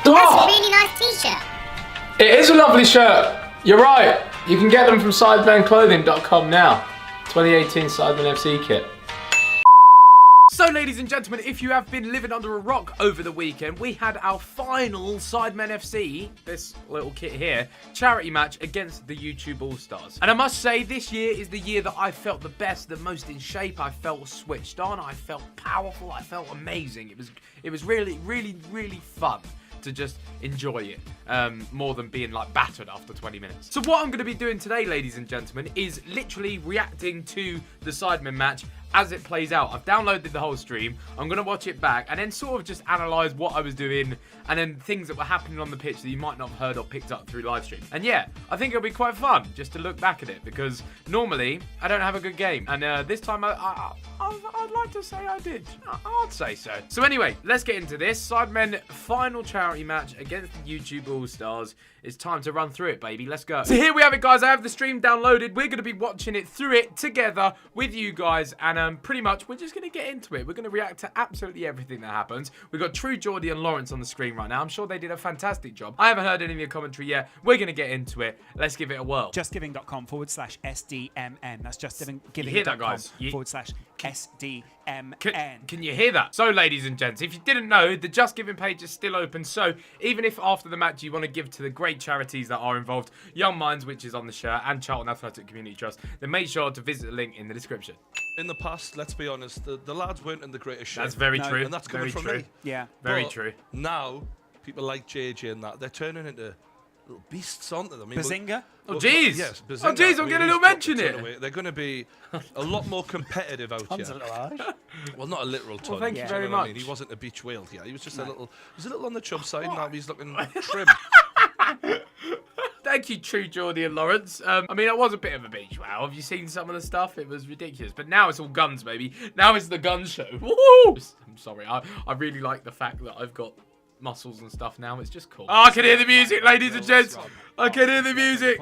That's Oh, a really nice t-shirt. it is a lovely shirt. You're right. You can get them from sidemenclothing.com now. 2018 Sidemen FC kit. So, ladies and gentlemen, if you have been living under a rock over the weekend, we had our final Sidemen FC, this little kit here, charity match against the YouTube Allstars. And I must say, this year is the year that I felt the best, the most in shape. I felt switched on. I felt powerful. I felt amazing. It was really, really, really fun to just enjoy it more than being like battered after 20 minutes. So what I'm going to be doing today, ladies and gentlemen, is literally reacting to the Sidemen match as it plays out. I've downloaded the whole stream. I'm going to watch it back and then sort of just analyse what I was doing and then things that were happening on the pitch that you might not have heard or picked up through live stream. And yeah, I think it'll be quite fun just to look back at it because normally I don't have a good game. And this time I'd like to say I did. I'd say so. So anyway, let's get into this. Sidemen final charity match against the YouTube All-Stars. It's time to run through it, baby. Let's go. So here we have it, guys. I have the stream downloaded. We're going to be watching it through it together with you guys. And pretty much, we're just going to get into it. We're going to react to absolutely everything that happens. We've got True Geordie and Lawrence on the screen right now. I'm sure they did a fantastic job. I haven't heard any of the commentary yet. We're going to get into it. Let's give it a whirl. justgiving.com/SDMN. That's justgiving.com You hear that, guys? /SDMN. Can you hear that? So, ladies and gents, if you didn't know, the Just Giving page is still open. So, even if after the match you want to give to the great charities that are involved, Young Minds, which is on the shirt, and Charlton Athletic Community Trust, then make sure to visit the link in the description. In the past, let's be honest, the lads weren't in the greatest shape. That's very true. And that's coming very from true. me. Yeah. Very But true. Now, people like JJ and that, they're turning into little beasts, aren't they? I mean, Behzinga? Oh, jeez. Yes, Oh, Behzinga. jeez, I'm getting a little mention here. here. They're going to be a lot more competitive out here. Well, not a literal ton. thank you do very know what I mean? much. He wasn't a beach whale here. He was just a little on the chub side. Now he's looking trim. Thank you, True Geordie and Lawrence. I mean, it was a bit of a beach. Wow, have you seen some of the stuff? It was ridiculous. But now it's all guns, baby. Now it's the gun show. Woo! I'm sorry. I really like the fact that I've got muscles and stuff now. It's just cool. Oh, I can hear the music, ladies and gents. I can hear the music.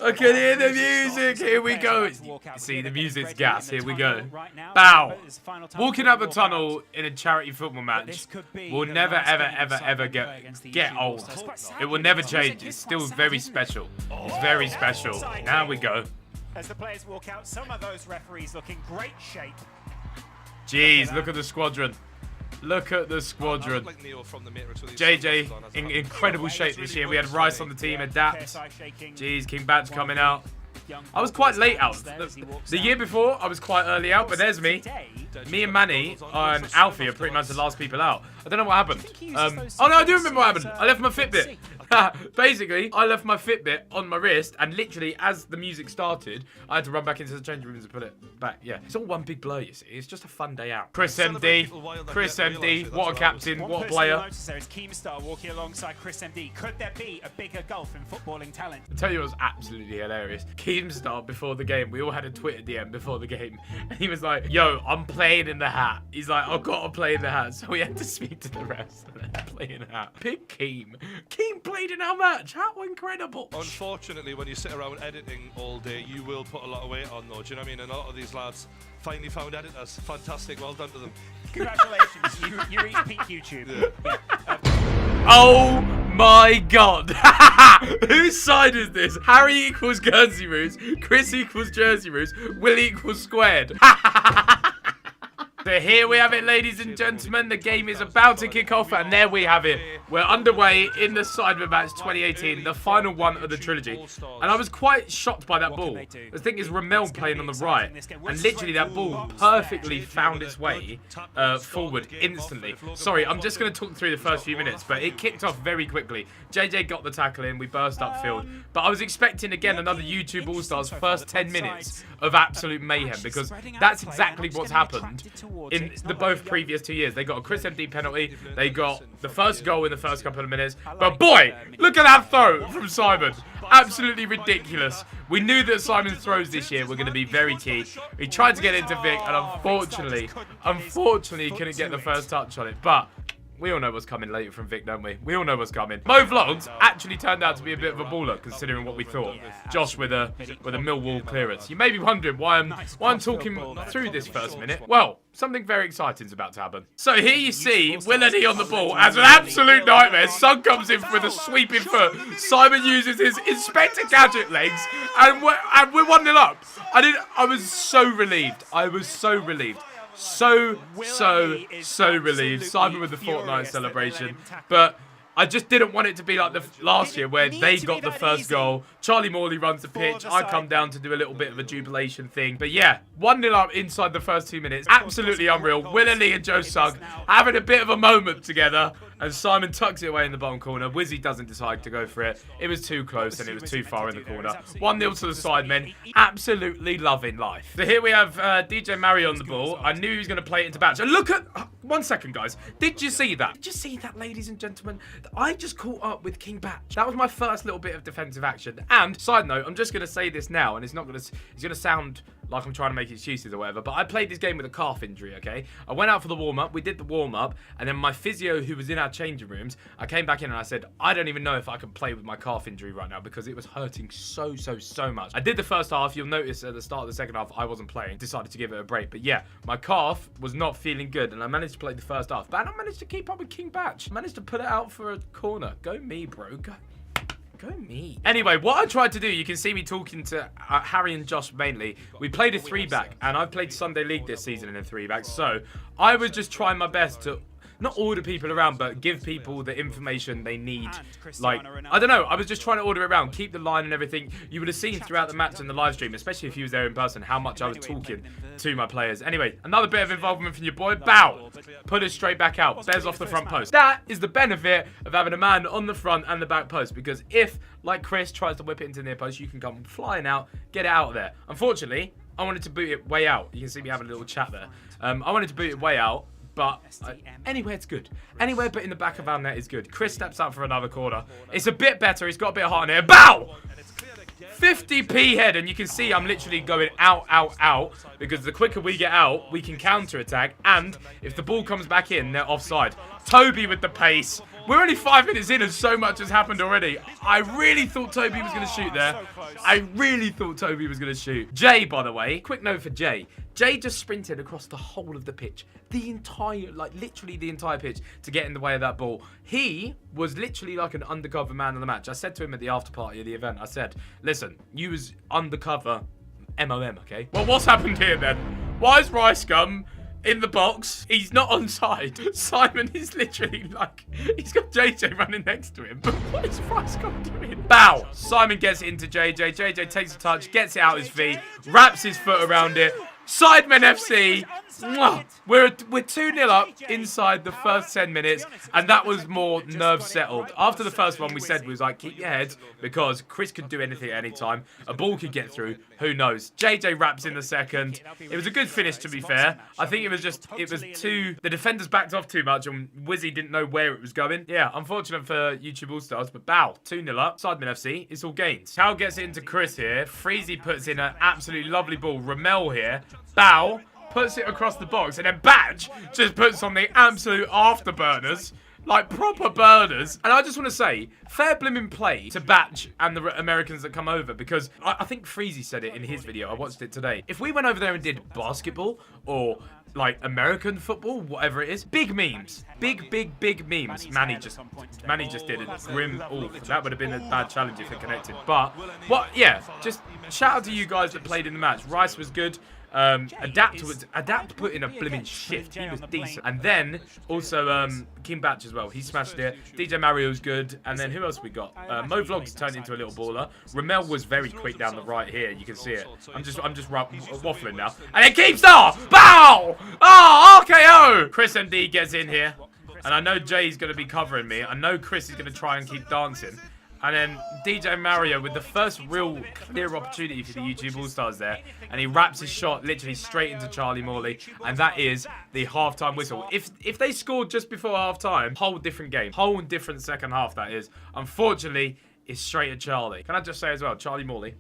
I can hear the music. Here we go. See, the music's gas. Here we go. Bow. Walking up the tunnel in a charity football match will never, ever, ever, ever get old. It will never change. It's still very special. It's very special. Now we go. As the players walk out, some of those referees look in great shape. Jeez, look at the squadron. Look at the squadron. JJ in incredible shape this year. We had Rice on the team, Adapt. Jeez, King Bat's coming out. I was quite late out. The year before, I was quite early out, but there's me. Me and Manny and Alfie are pretty much the last people out. I don't know what happened. Oh no, I do remember what happened. I left my Fitbit. Basically, I left my Fitbit on my wrist, and literally, as the music started, I had to run back into the changing rooms and put it back. Yeah, it's all one big blur, you see. It's just a fun day out. Chris MD, what a captain, what a player. There is Keemstar walking alongside Chris MD. Could there be a bigger gulf in footballing talent? I tell you, it was absolutely hilarious. Keemstar before the game, we all had a Twitter DM before the game, and he was like, "Yo, I'm playing in the hat." He's like, "I've got to play in the hat," so we had to speak to the rest and then play in the hat. Big Keem. Keem played in our match. How incredible! Unfortunately, when you sit around editing all day, you will put a lot of weight on, though. Do you know what I mean? And a lot of these lads finally found editors. Fantastic. Well done to them. Congratulations, you reached peak YouTube. Yeah. Oh my god! Whose side is this? Harry equals Guernsey Roos, Chris equals Jersey Roos, Will equals squared. So here we have it, ladies and gentlemen. The game is about to kick off, and there we have it. We're underway in the Sidemen match 2018, the final one of the trilogy. And I was quite shocked by that ball. The thing is, Ramel playing on the right, and literally that ball perfectly found its way forward instantly. Sorry, I'm just going to talk through the first few minutes, but it kicked off very quickly. JJ got the tackle in, we burst upfield. But I was expecting, again, another YouTube All-Stars first 10 minutes of absolute mayhem, because that's exactly what's happened in the both previous 2 years. They got a Chris MD penalty, they got the first goal in the first couple of minutes, but boy, look at that throw from Simon. Absolutely ridiculous. We knew that Simon's throws this year were going to be very key. He tried to get into Vic, and unfortunately couldn't get the first touch on it, but we all know what's coming later from Vic, don't we? We all know what's coming. Mo Vlogs actually turned out to be a bit of a baller, considering what we thought. Josh with a Millwall clearance. You may be wondering why I'm talking through this first minute. Well, something very exciting is about to happen. So here you see Willity on the ball as an absolute nightmare. Son comes in with a sweeping foot. Simon uses his Inspector Gadget legs, and we're 1-0 up. I was so relieved. I was so relieved. So relieved. Simon with the Fortnite celebration, but I just didn't want it to be like the last year where they got the first goal. Charlie Morley runs the pitch. I come down to do a little bit of a jubilation thing. But yeah, 1-0 up inside the first 2 minutes. Absolutely unreal. Willity and Joe Sugg having a bit of a moment together. And Simon tucks it away in the bottom corner. Wizzy doesn't decide to go for it. It was too close and it was too far in the corner. 1-0 to the Sidemen. Absolutely loving life. So here we have DJ Mario on the ball. I knew he was going to play it into Batch. And look at... 1 second, guys. Did you see that? Did you see that, ladies and gentlemen? I just caught up with King Batch. That was my first little bit of defensive action. And, side note, I'm just going to say this now, and it's going to sound like I'm trying to make excuses or whatever, but I played this game with a calf injury, okay? I went out for the warm-up, we did the warm-up, and then my physio, who was in our changing rooms, I came back in and I said, I don't even know if I can play with my calf injury right now because it was hurting so much. I did the first half. You'll notice at the start of the second half, I wasn't playing. Decided to give it a break. But yeah, my calf was not feeling good, and I managed to play the first half. But I managed to keep up with King Batch. I managed to put it out for a corner. Go me, bro. Go me. Anyway, what I tried to do, you can see me talking to Harry and Josh mainly. We played a 3-back, and I've played Sunday League this season in a 3-back. So I was just trying my best to not order people around, but give people the information they need. Like, I don't know, I was just trying to order it around, keep the line and everything. You would have seen throughout the match and the live stream, especially if you was there in person, how much I was talking to my players. Anyway, another bit of involvement from your boy. Bow! Put it straight back out. Bears off the front post. That is the benefit of having a man on the front and the back post, because if, like Chris, tries to whip it into the near post, you can come flying out, get it out of there. Unfortunately, I wanted to boot it way out. You can see me having a little chat there. I wanted to boot it way out, but anywhere it's good. Anywhere but in the back of our net is good. Chris steps up for another corner. It's a bit better. He's got a bit of heart in here. Bow! 50p head, and you can see I'm literally going out, because the quicker we get out, we can counter-attack, and if the ball comes back in, they're offside. Toby with the pace. We're only 5 minutes in and so much has happened already. I really thought Toby was going to shoot there. I really thought Toby was going to shoot. Jay, by the way, quick note for Jay. Jay just sprinted across the whole of the pitch. The entire, like literally the entire pitch to get in the way of that ball. He was literally like an undercover man of the match. I said to him at the after party of the event, I said, listen, you was undercover MOM, okay? Well, what's happened here then? Why is Rice Gum in the box? He's not onside. Simon is literally like, he's got JJ running next to him. But what is Rice Gum doing? Bow! Simon gets it into JJ. JJ takes a touch, gets it out his feet, wraps his foot around it. Sidemen FC. We're 2-0 up inside the first 10 minutes, and that was more nerve settled. After the first one, we said, we was like, keep your head, because Chris could do anything at any time. A ball could get through. Who knows? JJ wraps in the second. It was a good finish, to be fair. I think it was the defenders backed off too much, and Wizzy didn't know where it was going. Yeah, unfortunate for YouTube Allstars, but Bow, 2-0 up. Sidemen FC, it's all gains. Cal gets it into Chris here. Freezy puts in an absolutely lovely ball. Ramel here. Bow puts it across the box, and then Badge just puts on the absolute afterburners, like proper burners. And I just want to say, fair blimmin' play to Batch and the Americans that come over, because I think Freezy said it in his video. I watched it today. If we went over there and did basketball or like American football, whatever it is, big memes, big memes. Manny just did a grim. Oh, that would have been a bad challenge if it connected. But what? Yeah, just shout out to you guys that played in the match. Rice was good. Adapt put in a blimmin' shift. He was decent. And then also King Batch as well. He smashed it. DJ Mario's good. And then who else we got? Mo Vlogs turned into a little baller. Ramel was very quick down the right here. You can see it. I'm just waffling now. And then Keepstar! Bow! Oh, RKO! Chris MD gets in here. And I know Jay's going to be covering me. I know Chris is going to try and keep dancing. And then DJ Mario with the first real clear opportunity for the YouTube All-Stars there. And he wraps his shot literally straight into Charlie Morley. And that is the halftime whistle. If they scored just before halftime, whole different game. Whole different second half, that is. Unfortunately, it's straight at Charlie. Can I just say as well, Charlie Morley,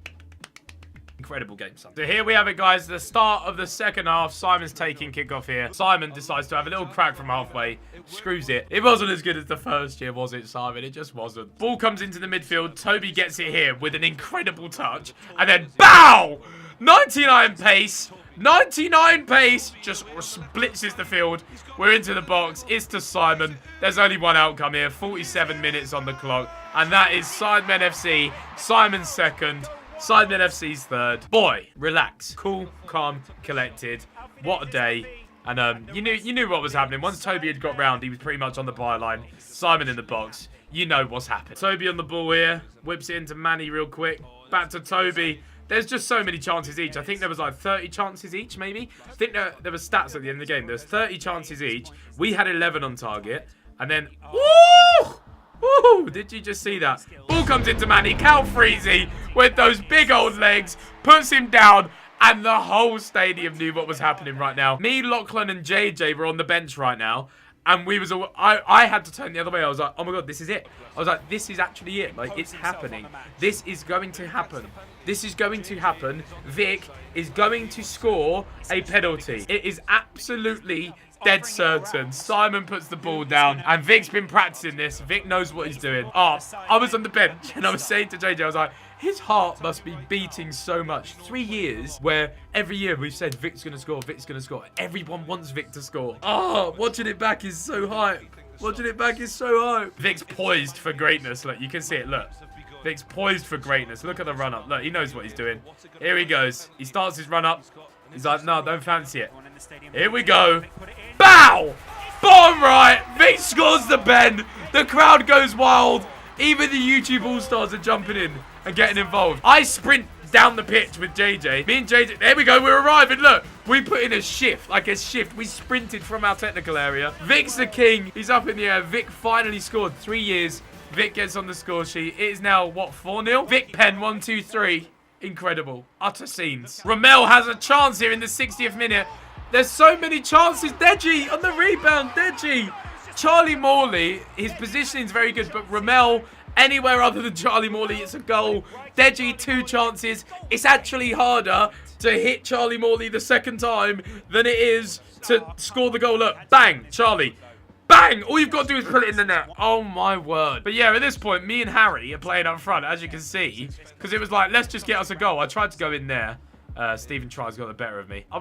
incredible game, son. So here we have it, guys. The start of the second half. Simon's taking kickoff here. Simon decides to have a little crack from halfway. Screws it. It wasn't as good as the first year, was it, Simon? It just wasn't. Ball comes into the midfield. Toby gets it here with an incredible touch. And then, bow! 99 pace. 99 pace, just blitzes the field. We're into the box. It's to Simon. There's only one outcome here. 47 minutes on the clock. And that is Sidemen FC. Simon's second. Sidemen FC's third. Boy, relax. Cool, calm, collected. What a day. And you knew what was happening. Once Toby had got round, he was pretty much on the byline. Simon in the box. You know what's happened. Toby on the ball here. Whips it into Manny real quick. Back to Toby. There's just so many chances each. I think there was like 30 chances each, maybe. I think there were stats at the end of the game. There's 30 chances each. We had 11 on target. And then... Woo! Woo! Did you just see that? Ball comes into Manny. Cal Freezy with those big old legs. Puts him down. And the whole stadium knew what was happening right now. Me, Lachlan, and JJ were on the bench right now. And we was, I had to turn the other way. I was like, oh my God, this is it. I was like, this is actually it. Like, it's happening. This is going to happen. This is going to happen. Vic is going to score a penalty. It is absolutely dead certain. Simon puts the ball down. And Vic's been practicing this. Vic knows what he's doing. Oh, I was on the bench. And I was saying to JJ, I was like, his heart must be beating so much. 3 years where every year we've said Vic's going to score, Vic's going to score. Everyone wants Vic to score. Oh, watching it back is so hype. Watching it back is so hype. Vic's poised for greatness. Look, you can see it. Look. Vic's poised for greatness. Look at the run-up. Look, he knows what he's doing. Here he goes. He starts his run-up. He's like, no, don't fancy it. Here we go. Bow! Bottom right. Vic scores the bend. The crowd goes wild. Even the YouTube All-Stars are jumping in and getting involved. I sprint down the pitch with JJ. Me and JJ, there we go, we're arriving. Look, we put in a shift, like a shift. We sprinted from our technical area. Vic's the king. He's up in the air. Vic finally scored. 3 years. Vic gets on the score sheet. It is now, what, 4-0? Vic Penn, 1, 2, 3. Incredible. Utter scenes. Ramel has a chance here in the 60th minute. There's so many chances. Deji on the rebound. Deji. Charlie Morley, his positioning is very good, but Ramel, anywhere other than Charlie Morley, it's a goal. Deji, 2 chances. It's actually harder to hit Charlie Morley the second time than it is to score the goal. Look, bang, Charlie. Bang! All you've got to do is put it in the net. Oh, my word. But yeah, at this point, me and Harry are playing up front, as you can see. Because it was like, let's just get us a goal. I tried to go in there. Stephen Try's got the better of me. I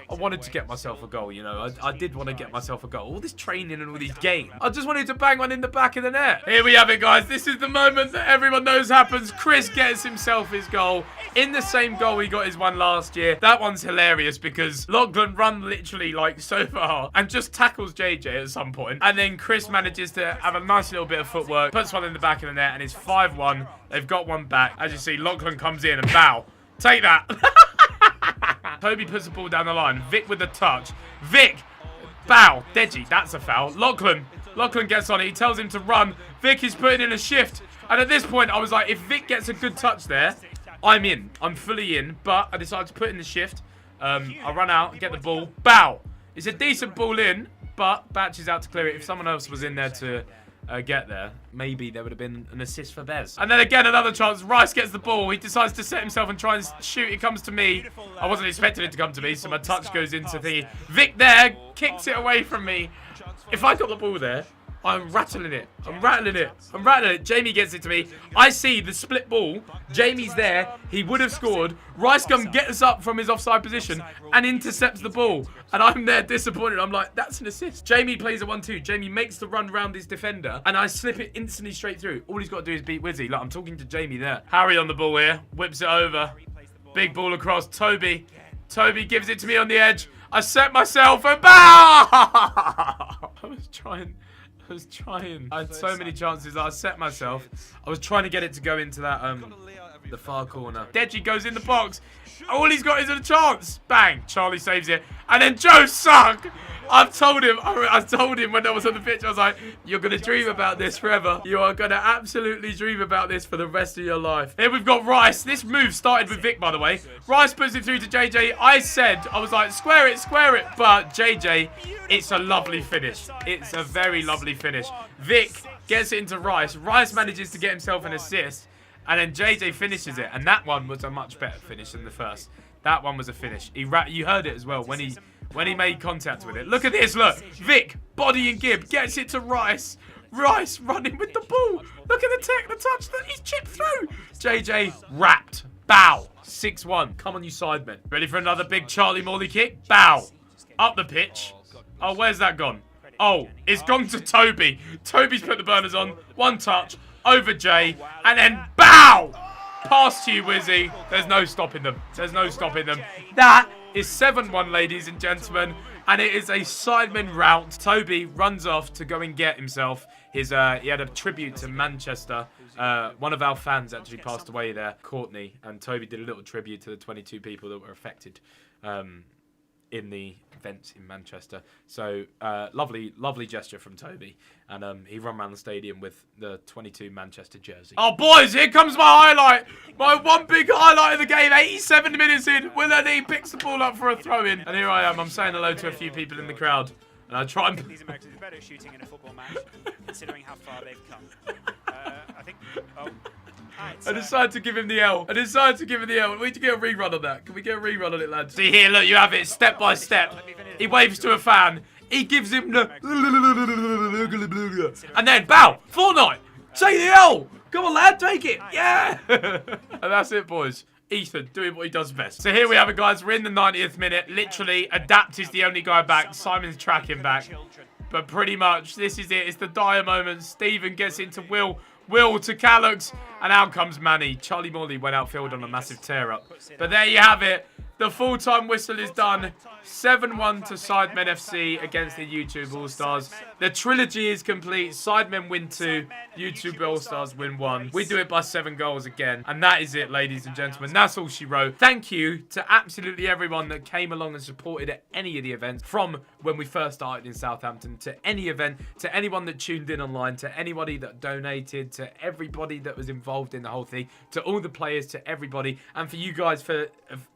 wanted to get myself a goal, you know. I did want to get myself a goal. All this training and all these games. I just wanted to bang one in the back of the net. Here we have it, guys. This is the moment that everyone knows happens. Chris gets himself his goal. In the same goal he got his one last year. That one's hilarious because Lachlan run literally like so far and just tackles JJ at some point. And then Chris manages to have a nice little bit of footwork. Puts one in the back of the net and it's 5-1. They've got one back. As you see, Lachlan comes in and bow. Take that. Toby puts the ball down the line. Vic with the touch. Vic. Bow. Deji. That's a foul. Lachlan gets on it. He tells him to run. Vic is putting in a shift. And at this point, I was like, if Vic gets a good touch there, I'm in. I'm fully in. But I decided to put in the shift. I run out, get the ball. Bow. It's a decent ball in, but Batch is out to clear it. If someone else was in there to get there, maybe there would have been an assist for Bez. And then again, another chance. Rice gets the ball. He decides to set himself and try and shoot. It comes to me. I wasn't expecting it to come to me, so my touch goes into the... Vic there kicks it away from me. If I got the ball there, I'm rattling it. I'm rattling it. I'm rattling it. Jamie gets it to me. I see the split ball. Jamie's there. He would have scored. Rice gets up from his offside position and intercepts the ball. And I'm there disappointed. I'm like, that's an assist. Jamie plays a 1-2. Jamie makes the run round his defender. And I slip it instantly straight through. All he's got to do is beat Wizzy. Look, I'm talking to Jamie there. Harry on the ball here. Whips it over. Big ball across. Toby. Toby gives it to me on the edge. I set myself and bow! I was trying. I had so many chances. I set myself. I was trying to get it to go into that, the far corner. Deji goes in the box. All he's got is a chance. Bang. Charlie saves it. And then Joe suck. I told him when I was on the pitch, I was like, you're going to dream about this forever. You are going to absolutely dream about this for the rest of your life. Here we've got Rice. This move started with Vic, by the way. Rice puts it through to JJ. I was like, square it. But JJ, it's a lovely finish. It's a very lovely finish. Vic gets it into Rice. Rice manages to get himself an assist. And then JJ finishes it. And that one was a much better finish than the first. That one was a finish. You heard it as well when he made contact with it. Look at this, look. Vic, body and Gibb, gets it to Rice. Rice running with the ball. Look at the touch that he's chipped through. JJ wrapped. Bow. 6-1. Come on, you Sidemen. Ready for another big Charlie Morley kick? Bow. Up the pitch. Oh, where's that gone? Oh, it's gone to Toby. Toby's put the burners on. One touch. Over Jay. And then bow. Pass to you, Wizzy. There's no stopping them. There's no stopping them. That is 7-1, ladies and gentlemen. And it is a Sidemen rout. Toby runs off to go and get himself his, he had a tribute to Manchester. One of our fans actually passed away there, Courtney. And Toby did a little tribute to the 22 people that were affected in the events in Manchester. So, lovely gesture from Toby. And he ran around the stadium with the 22 Manchester jersey. Oh, boys, here comes my highlight. My one big highlight of the game. 87 minutes in. Willardy picks the ball up for a throw-in. And here I am. I'm saying hello to a few people in the crowd. And I try and... These Americans are better shooting in a football match, considering how far they've come. I think... Oh. I decided to give him the L. We need to get a rerun on that. Can we get a rerun on it, lads? See here, look, you have it step by step. He waves to a fan. He gives him the... And then, bow! Fortnite! Say the L! Come on, lad, take it! Yeah! And that's it, boys. Ethan doing what he does best. So here we have it, guys. We're in the 90th minute. Literally, Adapt is the only guy back. Simon's tracking back. But pretty much, this is it. It's the dire moment. Stephen gets into Will. Will to Callux, and out comes Manny. Charlie Morley went outfield on a massive tear-up. But there you have it. The full-time whistle is done. 7-1 to Sidemen FC against the YouTube All-Stars. The trilogy is complete. Sidemen win 2. YouTube All-Stars win 1. We do it by 7 goals again. And that is it, ladies and gentlemen. That's all she wrote. Thank you to absolutely everyone that came along and supported at any of the events. From when we first started in Southampton to any event, to anyone that tuned in online, to anybody that donated, to everybody that was involved in the whole thing, to all the players, to everybody. And for you guys for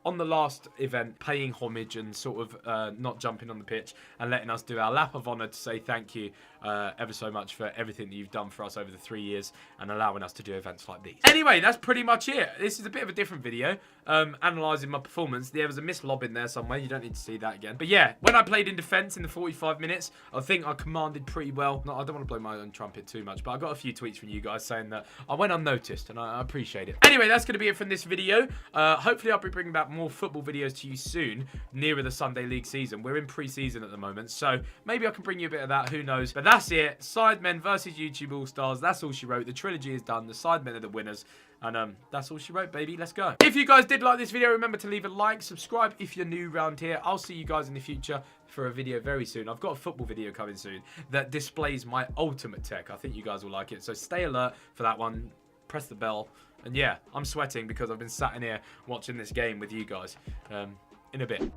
on the last event paying homage and sort of not jumping on the pitch and letting us do our lap of honour to say thank you ever so much for everything that you've done for us over the 3 years and allowing us to do events like these. Anyway, that's pretty much it. This is a bit of a different video, analysing my performance. There was a missed lob in there somewhere. You don't need to see that again. But yeah, when I played in defence in the 45 minutes, I think I commanded pretty well. No, I don't want to blow my own trumpet too much, but I got a few tweets from you guys saying that I went unnoticed, and I appreciate it. Anyway, that's going to be it from this video. Hopefully, I'll be bringing back more football videos to you soon, nearer the Sunday League season. We're in pre-season at the moment, so maybe I can bring you a bit of that. Who knows? But that's it. Sidemen versus YouTube All-Stars. That's all she wrote. The trilogy is done. The Sidemen are the winners. And that's all she wrote, baby. Let's go. If you guys did like this video, remember to leave a like, subscribe if you're new around here. I'll see you guys in the future for a video very soon. I've got a football video coming soon that displays my ultimate tech. I think you guys will like it. So stay alert for that one. Press the bell. And yeah, I'm sweating because I've been sat in here watching this game with you guys in a bit.